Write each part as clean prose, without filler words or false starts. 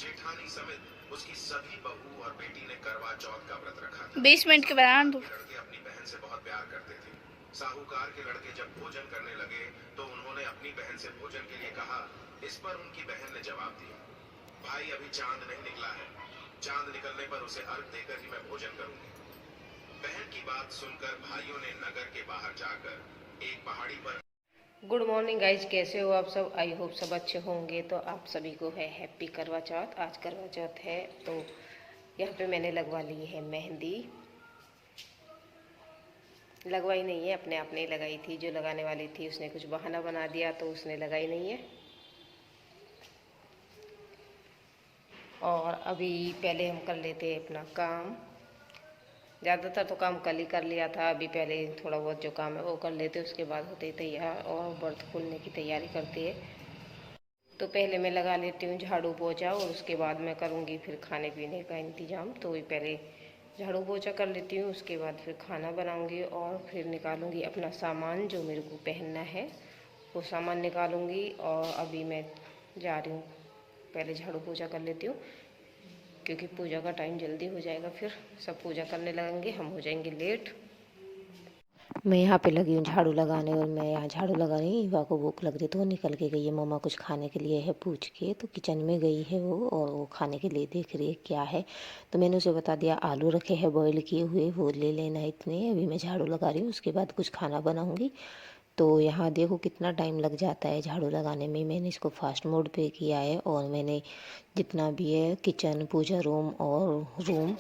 जेठानी समेत उसकी सभी बहू और बेटी ने करवा चौथ का व्रत रखा था। 20 मिनट के बाद लड़के अपनी बहन से बहुत प्यार करते थे। साहूकार के लड़के जब भोजन करने लगे तो उन्होंने अपनी बहन से भोजन के लिए कहा। इस पर उनकी बहन ने जवाब दिया, भाई अभी चांद नहीं निकला है, चांद निकलने पर उसे अर्घ देकर ही मैं भोजन करूंगी। बहन की बात सुनकर भाइयों ने नगर के बाहर जाकर एक पहाड़ी पर। गुड मॉर्निंग गाइज, कैसे हो आप सब? आई होप सब अच्छे होंगे। तो आप सभी को है हैप्पी करवा चौथ। आज करवा चौथ है तो यहाँ पे मैंने लगवा ली है मेहंदी। लगवाई नहीं है, अपने आप नहीं लगाई थी। जो लगाने वाली थी उसने कुछ बहाना बना दिया तो उसने लगाई नहीं है। और अभी पहले हम कर लेते अपना काम। ज़्यादातर तो काम कल ही कर लिया था। अभी पहले थोड़ा बहुत जो काम है वो कर लेते, उसके बाद होते तैयार और व्रत खोलने की तैयारी करते हैं। तो पहले मैं लगा लेती हूँ झाड़ू पोछा और उसके बाद मैं करूँगी फिर खाने पीने का इंतज़ाम। तो वही पहले झाड़ू पोछा कर लेती हूँ, उसके बाद फिर खाना बनाऊँगी और फिर निकालूँगी अपना सामान जो मेरे को पहनना है वो सामान निकालूँगी। और अभी मैं जा रही हूँ, पहले झाड़ू पोछा कर लेती हूँ क्योंकि पूजा का टाइम जल्दी हो जाएगा। फिर सब पूजा करने लगेंगे, हम हो जाएंगे लेट। मैं यहाँ पे लगी हूँ झाड़ू लगाने और मैं यहाँ झाड़ू लगा रही हूँ। ईवा को भूख लग रही तो वो निकल के गई है, मम्मा कुछ खाने के लिए है पूछ के। तो किचन में गई है वो और वो खाने के लिए देख रही है क्या है। तो मैंने उसे बता दिया आलू रखे हैं बॉईल किए हुए, वो ले लेना इतने। अभी मैं झाड़ू लगा रही हूँ, उसके बाद कुछ खाना बनाऊँगी। तो यहाँ देखो कितना टाइम लग जाता है झाड़ू लगाने में। मैंने इसको फास्ट मोड पे किया है और मैंने जितना भी है किचन, पूजा रूम और रूम,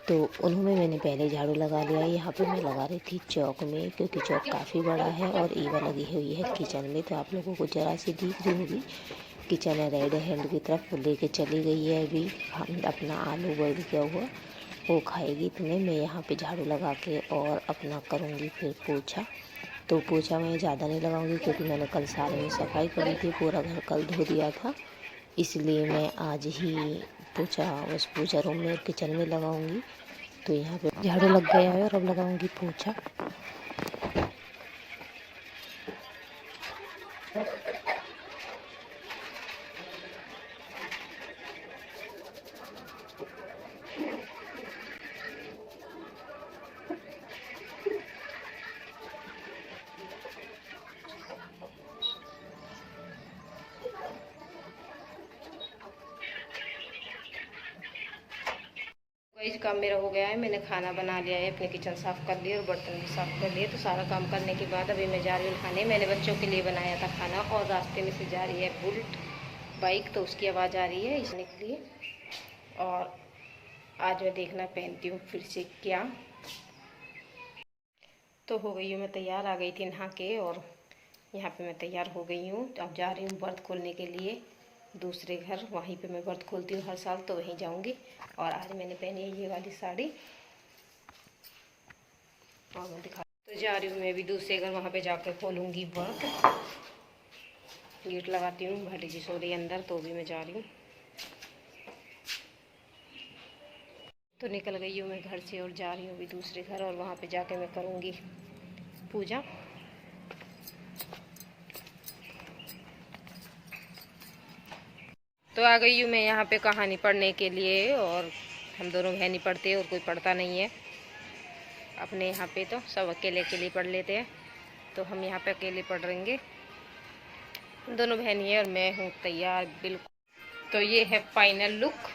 तो उन्होंने मैंने पहले झाड़ू लगा लिया है। यहाँ पे मैं लगा रही थी चौक में क्योंकि चौक काफ़ी बड़ा है और ईवा लगी हुई है किचन में। तो आप लोगों को ज़रा सी दिख रही होगी किचन है रेड हैंड की तरफ, वो लेके चली गई है। अभी हम अपना आलू बॉईल किया हुआ वो खाएगी। इतने मैं यहाँ पे झाड़ू लगा के और अपना करूँगी फिर पोछा। तो पोछा मैं ज़्यादा नहीं लगाऊंगी क्योंकि मैंने कल सारे में सफाई करी थी, पूरा घर कल धो दिया था, इसलिए मैं आज ही पोछा उस पूजा रूम में और किचन में लगाऊंगी। तो यहाँ पे झाड़ू लग गया है और अब लगाऊंगी पोछा। इस काम मेरा हो गया है, मैंने खाना बना लिया है, अपने किचन साफ़ कर लिए और बर्तन भी साफ़ कर लिए। तो सारा काम करने के बाद अभी मैं जा रही हूँ नहाने। मैंने बच्चों के लिए बनाया था खाना और रास्ते में से जा रही है बुलेट बाइक, तो उसकी आवाज़ आ रही है इसने के लिए। और आज मैं देखना पहनती हूँ फिर से क्या। तो हो गई हूँ मैं तैयार, आ गई थी नहा के और यहाँ पे मैं तैयार हो गई हूँ। अब जा रही हूँ व्रत खोलने के लिए दूसरे घर, वहीं पे मैं व्रत खोलती हूँ हर साल, तो वहीं जाऊँगी। और आज मैंने पहनी है ये वाली साड़ी और मैं दिखा तो जा रही हूँ मैं भी दूसरे घर, वहाँ पे जाकर खोलूँगी व्रत। गेट लगाती हूँ, भाटी जी सो रही अंदर, तो भी मैं जा रही हूँ। तो निकल गई हूँ मैं घर से और जा रही हूँ अभी दूसरे घर और वहाँ पे जाके मैं करूँगी पूजा। तो आ गई हूँ मैं यहाँ पे कहानी पढ़ने के लिए और हम दोनों बहन ही पढ़ते और कोई पढ़ता नहीं है अपने यहाँ पे, तो सब अकेले अकेले पढ़ लेते हैं। तो हम यहाँ पे अकेले पढ़ रहेंगे, दोनों बहन ही है और मैं हूँ तैयार बिल्कुल। तो ये है फाइनल लुक।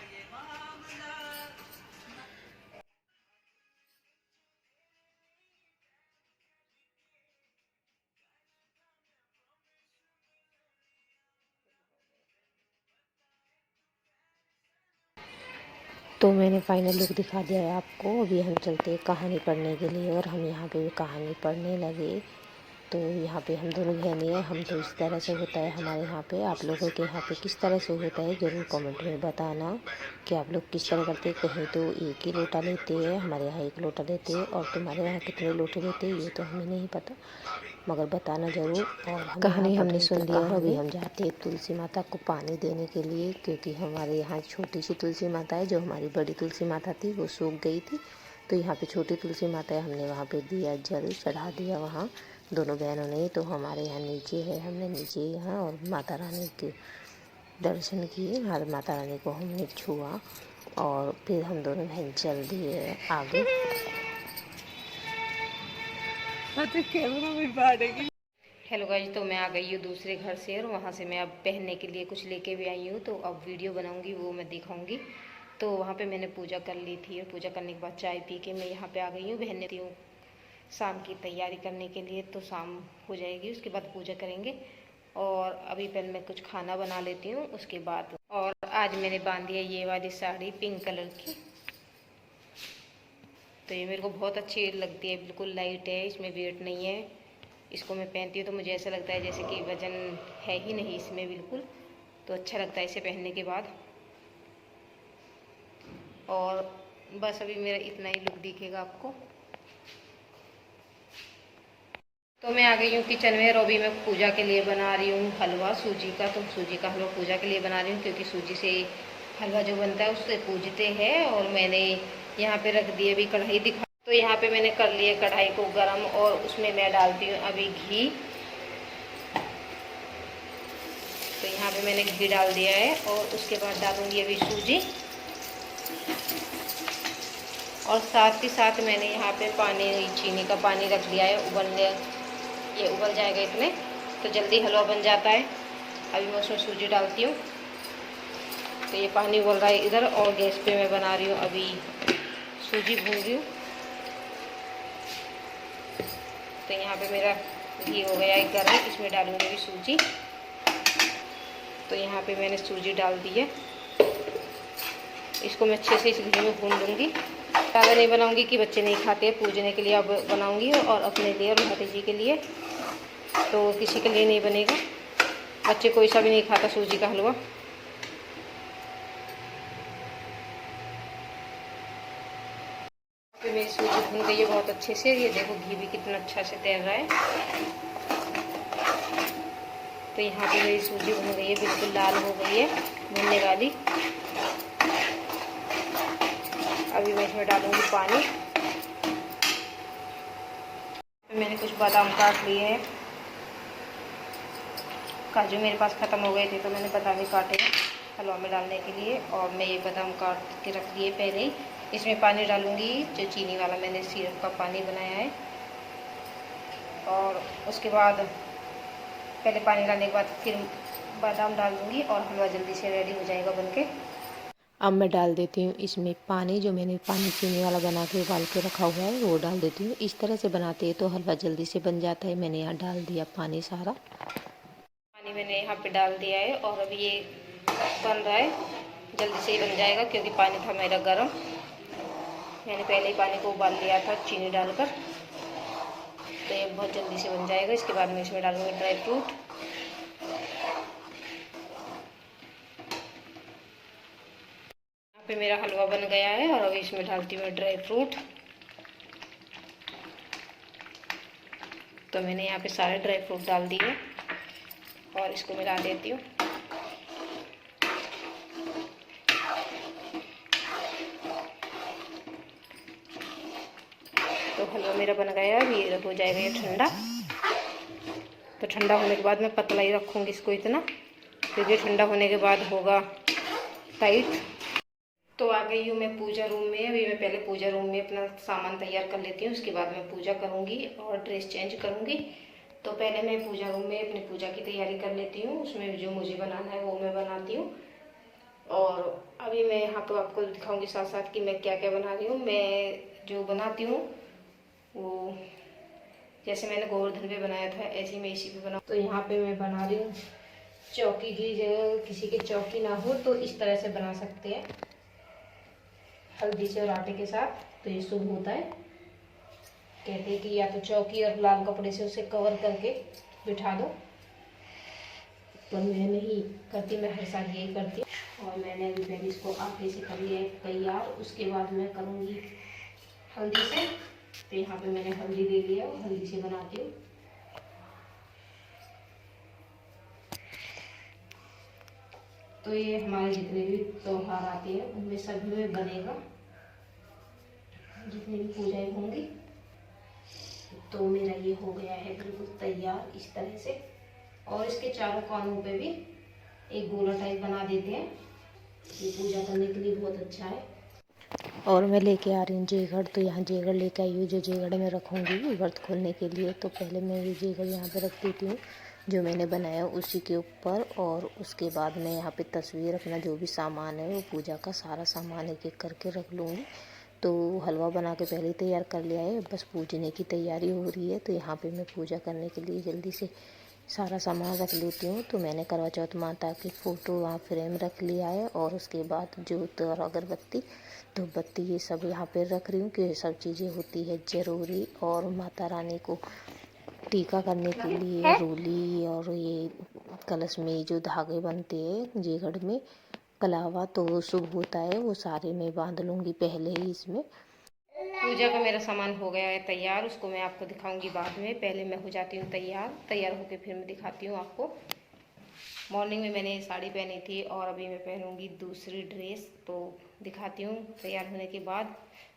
तो मैंने फाइनल लुक दिखा दिया है आपको। अभी हम चलते हैं कहानी पढ़ने के लिए और हम यहाँ पे भी कहानी पढ़ने लगे। तो यहाँ पे हम दोनों बहनें हैं, हम तो इस तरह से होता है हमारे यहाँ पे। आप लोगों के यहाँ पे किस तरह से होता है ज़रूर कमेंट में बताना कि आप लोग किस तरह करते हैं। कहीं तो एक ही लोटा लेते हैं, हमारे यहाँ एक लोटा लेते हैं, और तुम्हारे यहाँ कितने लोटे लेते हैं ये तो हमें नहीं पता, मगर बताना ज़रूर। और कहानी हमने सुन लिया और अभी हम जाते हैं तुलसी माता को पानी देने के लिए, क्योंकि हमारे यहाँ छोटी सी तुलसी माता है, जो हमारी बड़ी तुलसी माता थी वो सूख गई थी। तो यहाँ पे छोटी तुलसी माता है, हमने वहाँ पे दिया जल चढ़ा दिया वहाँ दोनों बहनों ने। तो हमारे यहाँ नीचे है, हमने नीचे यहाँ और माता रानी के दर्शन किए, माता रानी को हमने छुआ और फिर हम दोनों बहन चल दिए आगे। हेलो गाइस, तो मैं आ गई हूँ दूसरे घर से और वहाँ से मैं अब पहनने के लिए कुछ लेके भी आई हूँ, तो अब वीडियो बनाऊँगी, वो मैं दिखाऊँगी। तो वहाँ पे मैंने पूजा कर ली थी और पूजा करने के बाद चाय पी के मैं यहाँ पे आ गई हूँ। बहन हूँ शाम की तैयारी करने के लिए, तो शाम हो जाएगी, उसके बाद पूजा करेंगे। और अभी पहले मैं कुछ खाना बना लेती हूँ उसके बाद। और आज मैंने बांधी है ये वाली साड़ी पिंक कलर की, तो ये मेरे को बहुत अच्छी लगती है, बिल्कुल लाइट है, इसमें वेट नहीं है। इसको मैं पहनती हूँ तो मुझे ऐसा लगता है जैसे कि वज़न है ही नहीं इसमें बिल्कुल, तो अच्छा लगता है इसे पहनने के बाद। और बस अभी मेरा इतना ही लुक दिखेगा आपको। तो मैं आ गई हूँ किचन में और अभी मैं पूजा के लिए बना रही हूँ हलवा सूजी का। तो सूजी का हलवा पूजा के लिए बना रही हूँ, क्योंकि सूजी से हलवा जो बनता है उससे पूजते हैं। और मैंने यहाँ पे रख दिए, अभी कढ़ाई दिखा। तो यहाँ पे मैंने कर लिया कढ़ाई को गरम और उसमें मैं डालती हूँ अभी घी। तो यहाँ पे मैंने घी डाल दिया है और उसके बाद डालूंगी अभी सूजी। और साथ ही साथ मैंने यहाँ पे पानी, चीनी का पानी रख दिया है उबलने। ये उबल जाएगा इतने तो जल्दी हलवा बन जाता है। अभी मैं उसमें सूजी डालती हूँ। तो ये पानी उबल रहा है इधर और गैस पे मैं बना रही हूँ अभी सूजी भून रही हूँ। तो यहाँ पे मेरा घी हो गया है गर्म, इसमें डालूंगी अभी सूजी। तो यहाँ पे मैंने सूजी डाल दी है, इसको मैं अच्छे से इस घी में भून लूँगी। ज़्यादा नहीं बनाऊँगी कि बच्चे नहीं खाते, पूजने के लिए अब बनाऊँगी और अपने लिए और माता जी के लिए, तो किसी के लिए नहीं बनेगा। बच्चे कोई सा भी नहीं खाता सूजी का हलवा। फिर मेरी सूजी भून गई है बहुत अच्छे से, ये देखो घी भी कितना अच्छा से तैर रहा है। तो यहाँ पे मेरी सूजी भून गई है, बिल्कुल लाल हो गई है भूनने वाली। अभी मैं इसमें डालूंगी पानी। मैंने कुछ बादाम काट लिए हैं, काजू मेरे पास ख़त्म हो गए थे तो मैंने बादाम ही काटे हलवा में डालने के लिए। और मैं ये बादाम काट के रख दिए पहले ही। इसमें पानी डालूंगी जो चीनी वाला मैंने सिरप का पानी बनाया है। और उसके बाद पहले पानी डालने के बाद फिर बादाम डाल दूँगी और हलवा जल्दी से रेडी हो जाएगा बनके। अब मैं डाल देती हूँ इसमें पानी, जो मैंने पानी चीनी वाला बना के उबाल के रखा हुआ है वो डाल देती हूँ। इस तरह से बनाते हैं तो हलवा जल्दी से बन जाता है। मैंने यहाँ डाल दिया पानी सारा, पानी मैंने यहाँ पे डाल दिया है और अभी ये बन रहा है, जल्दी से ही बन जाएगा क्योंकि पानी था मेरा गर्म। मैंने पहले ही पानी को उबाल लिया था चीनी डालकर, तो ये बहुत जल्दी से बन जाएगा। इसके बाद मैं इसमें डालूँगी ड्राई फ्रूट। यहाँ पे मेरा हलवा बन गया है और अभी इसमें डालती हूँ ड्राई फ्रूट। तो मैंने यहाँ पे सारे ड्राई फ्रूट डाल दिए और इसको मिला देती हूँ। तो हलवा मेरा बन गया, अभी ये हो जाएगा ये ठंडा। तो ठंडा होने के बाद मैं पतला ही रखूँगी इसको इतना, क्योंकि ठंडा होने के बाद होगा टाइट। तो आ गई हूँ मैं पूजा रूम में। अभी मैं पहले पूजा रूम में अपना सामान तैयार कर लेती हूँ, उसके बाद मैं पूजा करूँगी और ड्रेस चेंज करूँगी। तो पहले मैं पूजा रूम में अपनी पूजा की तैयारी कर लेती हूँ, उसमें जो मुझे बनाना है वो मैं बनाती हूँ। और अभी मैं यहाँ पर आपको दिखाऊँगी साथ साथ कि मैं क्या क्या बना रही हूँ। मैं जो बनाती हूँ वो जैसे मैंने गोवर्धन पे बनाया था ऐसे ही मैं इसी पे बनाऊँ। तो यहाँ पे मैं बना रही हूँ चौकी की जगह, किसी की चौकी ना हो तो इस तरह से बना सकते हैं, हल्दी से और आटे के साथ। तो ये शुभ होता है, कहते हैं कि या तो चौकी और लाल कपड़े से उसे कवर करके बिठा दो, पर मैं नहीं करती, मैं हर साल यही करती हूँ। और मैंने अभी पहले इसको आटे से कर लिया तैयार, उसके बाद मैं करूँगी हल्दी से। तो यहाँ पे मैंने हल्दी ले लिया और हल्दी से बनाती हूँ। तो ये हमारे जितने भी त्योहार आते हैं उनमें सभी में बनेगा, जितनी भी पूजाएं होंगी। तो मेरा ये हो गया है बिल्कुल तैयार इस तरह से। और इसके चारों कोनों पे भी एक गोला टाइप बना देते हैं, ये पूजा करने के लिए बहुत अच्छा है। और मैं लेके आ रही हूँ जेगड़, तो यहाँ जेगड़ लेके आई हूँ, जो जेगड़ मैं रखूँगी व्रत खोलने के लिए। तो पहले मैं ये जेगड़ यहाँ पे रख देती हूँ जो मैंने बनाया उसी के ऊपर, और उसके बाद मैं यहाँ पे तस्वीर, अपना जो भी सामान है वो पूजा का सारा सामान एक एक करके रख लूँगी। तो हलवा बना के पहले ही तैयार कर लिया है, बस पूजने की तैयारी हो रही है। तो यहाँ पे मैं पूजा करने के लिए जल्दी से सारा सामान रख लेती हूँ। तो मैंने करवा चौथ माता की फ़ोटो वहाँ फ्रेम रख लिया है, और उसके बाद जोत और अगरबत्ती, धूप बत्ती, ये सब यहाँ पे रख रही हूँ कि ये सब चीज़ें होती है ज़रूरी। और माता रानी को टीका करने के लिए रोली और ये कलश में जो धागे बनते हैं जेगड़ में कलावा, तो शुभ होता है, वो सारे मैं बांध लूँगी पहले ही इसमें। पूजा का मेरा सामान हो गया है तैयार, उसको मैं आपको दिखाऊंगी बाद में। पहले मैं हो जाती हूँ तैयार होके फिर मैं दिखाती हूँ आपको। मॉर्निंग में मैंने साड़ी पहनी थी और अभी मैं पहनूंगी दूसरी ड्रेस, तो दिखाती हूँ तैयार होने के बाद।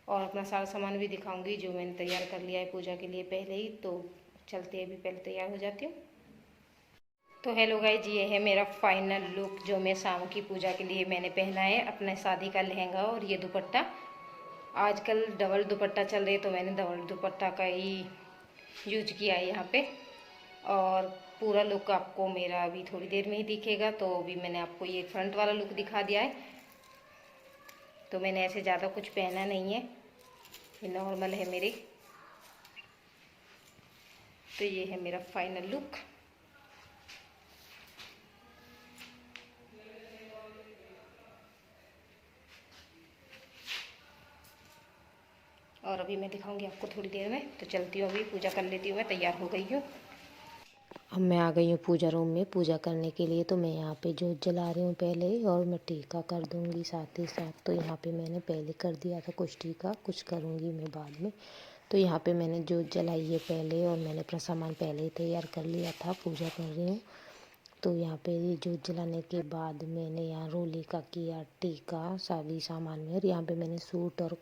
और अपना सारा सामान भी दिखाऊंगी जो मैंने तैयार कर लिया है पूजा के लिए पहले ही। तो चलते हैं, अभी पहले तैयार हो जाती हूँ। तो हेलो गाइज, ये है मेरा फाइनल लुक जो मैं शाम की पूजा के लिए मैंने पहना है, अपने शादी का लहंगा और ये दुपट्टा। आजकल डबल दुपट्टा चल रही है, तो मैंने डबल दुपट्टा का ही यूज किया है यहाँ पे। और पूरा लुक आपको मेरा अभी थोड़ी देर में ही दिखेगा। तो अभी मैंने आपको ये फ्रंट वाला लुक दिखा दिया है, तो मैंने ऐसे ज़्यादा कुछ पहना नहीं है, ये नॉर्मल है मेरे। तो ये है मेरा फाइनल लुक। और अभी मैं दिखाऊंगी आपको थोड़ी देर में। तो चलती हूँ, अभी पूजा कर लेती हूँ, मैं तैयार हो गई हूँ। अब मैं आ गई हूँ पूजा रूम में पूजा करने के लिए। तो मैं यहाँ पे जोत जला रही हूँ पहले, और मैं टीका कर दूँगी साथ ही साथ। तो यहाँ पे मैंने पहले कर दिया था कुछ टीका, कुछ करूँगी मैं बाद में। तो यहाँ पे मैंने जोत जलाई है पहले, और मैंने अपना सामान पहले ही तैयार कर लिया था, पूजा कर रही हूँ। तो यहाँ पे ये जोत जलाने के बाद मैंने यहाँ रोली का किया टीका सभी सामान में। और यहाँ पे मैंने सूट और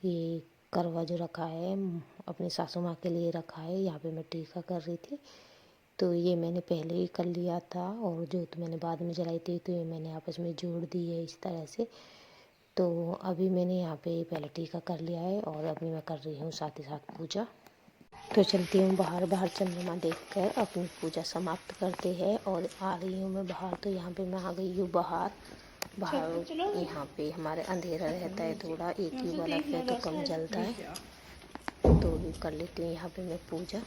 ये करवा जो रखा है अपनी सासू माँ के लिए रखा है, यहाँ पे मैं टीका कर रही थी। तो ये मैंने पहले ही कर लिया था, और जोत मैंने बाद में जलाई थी, तो ये मैंने आपस में जोड़ दी है इस तरह से। तो अभी मैंने यहाँ पे पहले टीका कर लिया है, और अभी मैं कर रही हूँ साथ ही साथ पूजा। तो चलती हूँ बाहर चंद्रमा देखकर अपनी पूजा समाप्त करते हैं, और आ रही हूँ मैं बाहर। तो यहाँ पे मैं आ गई हूँ बाहर। यहाँ पे हमारे अंधेरा रहता है थोड़ा, एक ही बल्ब है तो कम जलता है। तो भी कर लेती हूँ यहाँ पे मैं पूजा।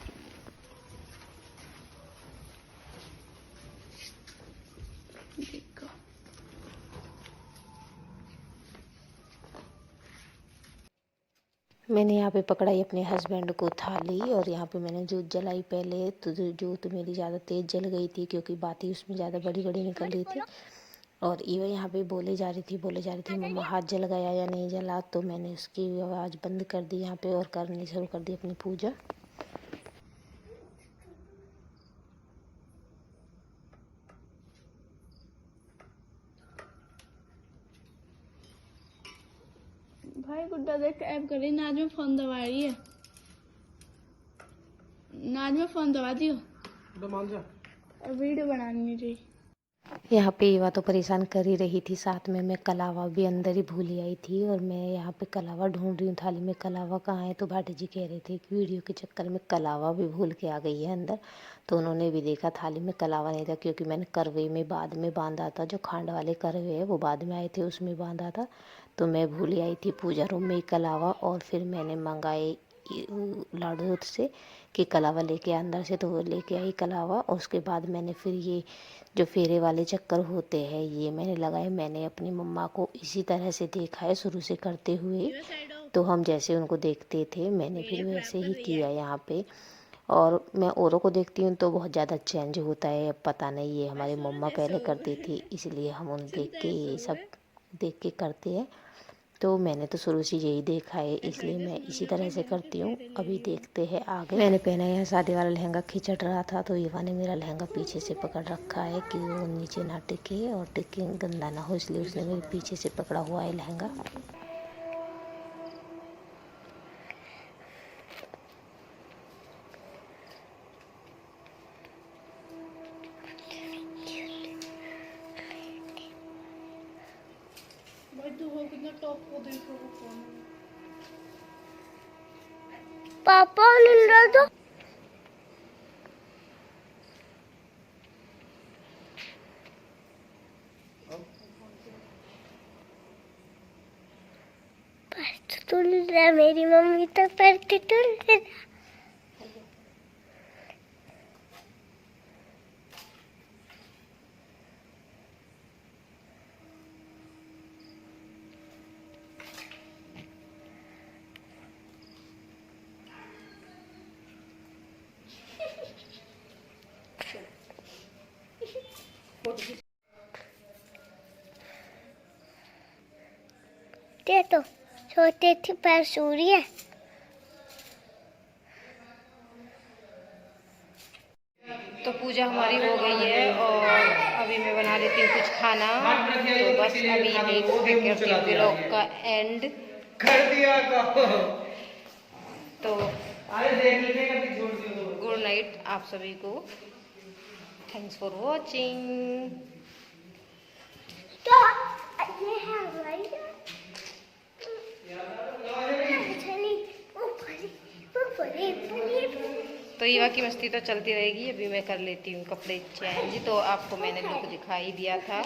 मैंने यहाँ पे पकड़ाई अपने हस्बैंड को थाली, और यहाँ पे मैंने जोत जलाई पहले। तो जोत मेरी ज़्यादा तेज़ जल गई थी, क्योंकि बाती उसमें ज़्यादा बड़ी बड़ी निकल रही थी। और ईवा यहाँ पे बोले जा रही थी मम्मा हाथ जल गया या नहीं जला। तो मैंने उसकी आवाज़ बंद कर दी यहाँ पे, और करनी शुरू कर दी अपनी पूजा। भाई गुड्डा देख ऐप कर रही, नाज में फोन दबा रही है, नाज में फोन दबा दियो, और वीडियो बनानी नहीं रही। यहाँ पे ईवा तो परेशान कर ही रही थी, साथ में मैं कलावा भी अंदर ही भूल आई थी। और मैं यहाँ पे कलावा ढूंढ रही हूँ थाली में, कलावा कहाँ है। तो भाटी जी कह रहे थे कि वीडियो के चक्कर में कलावा भी भूल के आ गई है अंदर। तो उन्होंने भी देखा थाली में कलावा नहीं था, क्योंकि मैंने करवे में बाद में बांधा था, जो खांड वाले करवे है वो बाद में आए थे उसमें बांधा था। तो मैं भूल ही आई थी पूजा रूम में कलावा। और फिर मैंने मंगाए लाडू से कि कलावा लेके अंदर से, तो वो लेके आई कलावा। और उसके बाद मैंने फिर ये जो फेरे वाले चक्कर होते हैं ये मैंने लगाए। मैंने अपनी मम्मा को इसी तरह से देखा है शुरू से करते हुए, तो हम जैसे उनको देखते थे मैंने फिर वैसे ही किया यहाँ पे। और मैं औरों को देखती हूँ तो बहुत ज़्यादा चेंज होता है, अब पता नहीं ये हमारी मम्मा पहले करती थी इसलिए हम उन देख के ये सब देख के करते हैं। तो मैंने तो शुरू से यही देखा है इसलिए मैं इसी तरह से करती हूँ। अभी देखते हैं आगे। मैंने पहना यहाँ शादी वाला लहंगा खिंचट रहा था, तो ईवा ने मेरा लहंगा पीछे से पकड़ रखा है कि वो नीचे ना टिके और टिके गंदा ना हो, इसलिए उसने मेरे पीछे से पकड़ा हुआ है लहंगा। भाई तू वो कितना टॉप को देख रहा है फोन में। पापा निंदा तो तू निंदा, मेरी मम्मी तो पढ़ती तू निंदा। तो सोते थे पर सूर्य तो पूजा हमारी हो गई है और अभी मैं बना लेती हूँ कुछ खाना। तो बस अभी यही करती हूँ व्लॉग का एंड कर दिया तो गुड नाइट आप सभी को। Thanks for watching. तो ये है हमारी तो ईवा की मस्ती तो चलती रहेगी। अभी मैं कर लेती हूँ कपड़े चेंज। तो आपको मैंने लुक दिखाई दिया था।